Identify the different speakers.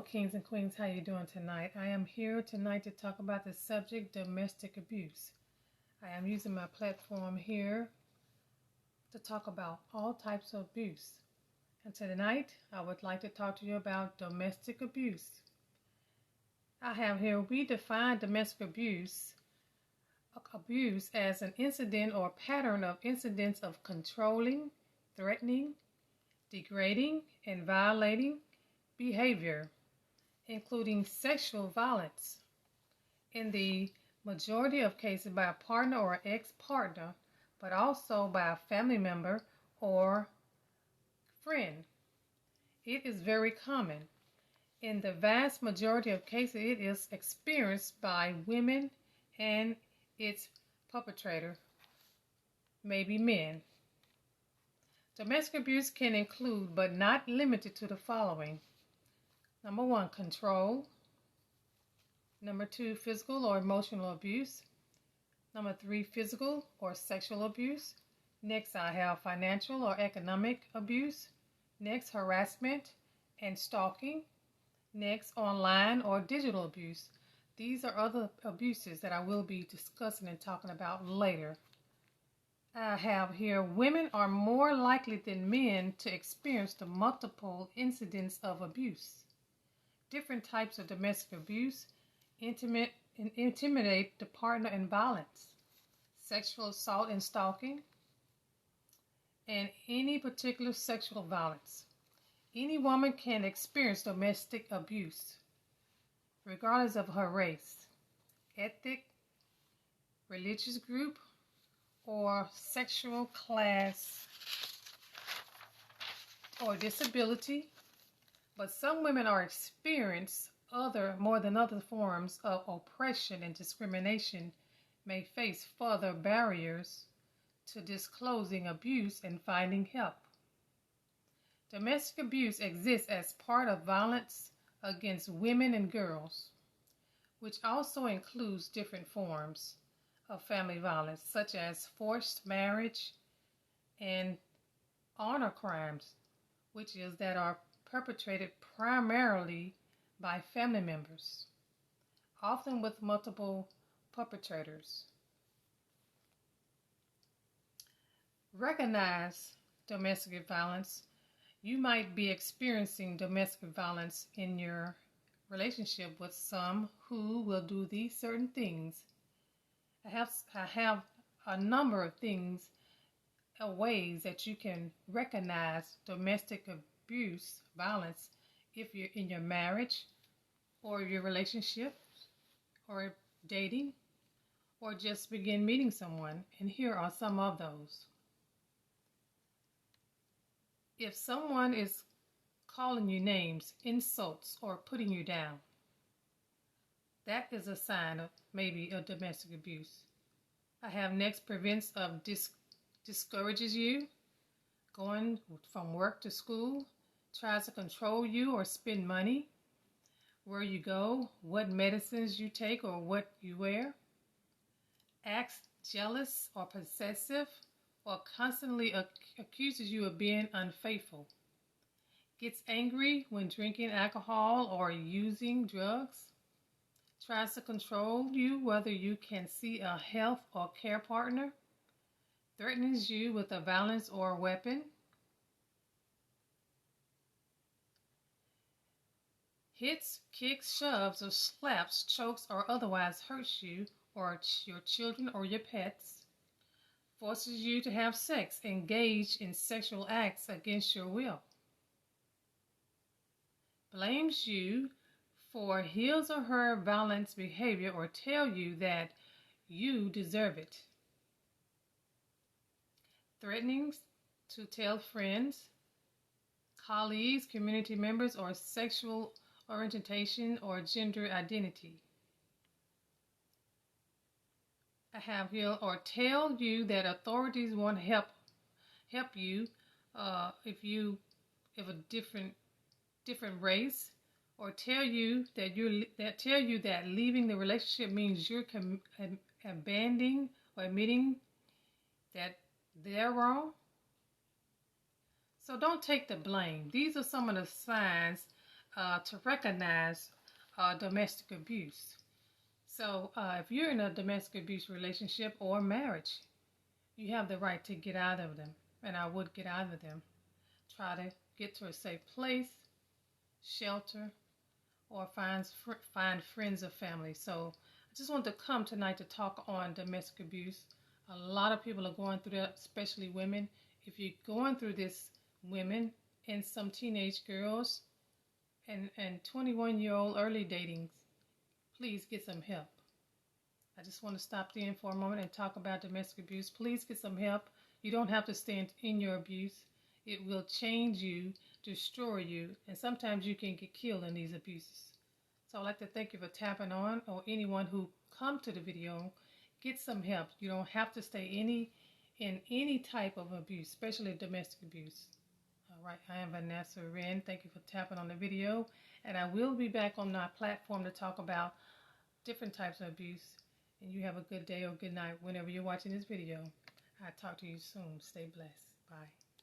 Speaker 1: Kings and Queens, how you doing tonight? I am here tonight to talk about the subject domestic abuse. I am using my platform here to talk about all types of abuse. And tonight, I would like to talk to you about domestic abuse. I have here, we define domestic abuse as an incident or pattern of incidents of controlling, threatening, degrading, and violating behavior, including sexual violence, in the majority of cases by a partner or ex-partner, but also by a family member or friend. It is very common. In the vast majority of cases, it is experienced by women and its perpetrator, maybe men. Domestic abuse can include, but not limited to, the following. Number 1, control. Number 2, physical or emotional abuse. Number 3, physical or sexual abuse. Next, I have financial or economic abuse. Next, harassment and stalking. Next, online or digital abuse. These are other abuses that I will be discussing and talking about later. I have here, women are more likely than men to experience the multiple incidents of abuse. Different types of domestic abuse intimidate the partner and violence, sexual assault and stalking, and any particular sexual violence. Any woman can experience domestic abuse, regardless of her race, ethnic, religious group, or sexual class or disability. But some women are experiencing more than other forms of oppression and discrimination, may face further barriers to disclosing abuse and finding help. Domestic abuse exists as part of violence against women and girls, which also includes different forms of family violence, such as forced marriage and honor crimes, which is that are perpetrated primarily by family members, often with multiple perpetrators. Recognize domestic violence. You might be experiencing domestic violence in your relationship with some who will do these certain things. I have a number of things, ways that you can recognize domestic abuse, violence, if you're in your marriage or your relationship or dating or just begin meeting someone. And here are some of those. If someone is calling you names, insults, or putting you down, that is a sign of maybe a domestic abuse. I have next, prevents of discourages you, going from work to school, tries to control you or spend money, where you go, what medicines you take or what you wear, acts jealous or possessive, or constantly accuses you of being unfaithful, gets angry when drinking alcohol or using drugs, tries to control you whether you can see a health or care partner, threatens you with a violence or a weapon, hits, kicks, shoves, or slaps, chokes, or otherwise hurts you or your children or your pets, forces you to have sex, engage in sexual acts against your will, blames you for his or her violent behavior or tell you that you deserve it, threatening to tell friends, colleagues, community members, or sexual orientation or gender identity. I have here, or tell you that authorities won't help you if a different race, or tell you that leaving the relationship means you're abandoning or admitting that they're wrong. So don't take the blame. These are some of the signs to recognize domestic abuse. So if you're in a domestic abuse relationship or marriage, you have the right to get out of them. And I would get out of them. Try to get to a safe place, shelter, or find friends or family. So I just want to come tonight to talk on domestic abuse. A lot of people are going through that, especially women. If you're going through this, women and some teenage girls and 21-year-old early datings, please get some help. I just want to stop in for a moment and talk about domestic abuse. Please get some help. You don't have to stay in your abuse. It will change you, destroy you, and sometimes you can get killed in these abuses. So I'd like to thank you for tapping on, or anyone who come to the video. Get some help. You don't have to stay in any type of abuse, especially domestic abuse. All right, I am Vanessa Wren. Thank you for tapping on the video, and I will be back on my platform to talk about different types of abuse. And you have a good day or good night whenever you're watching this video. I'll talk to you soon. Stay blessed. Bye.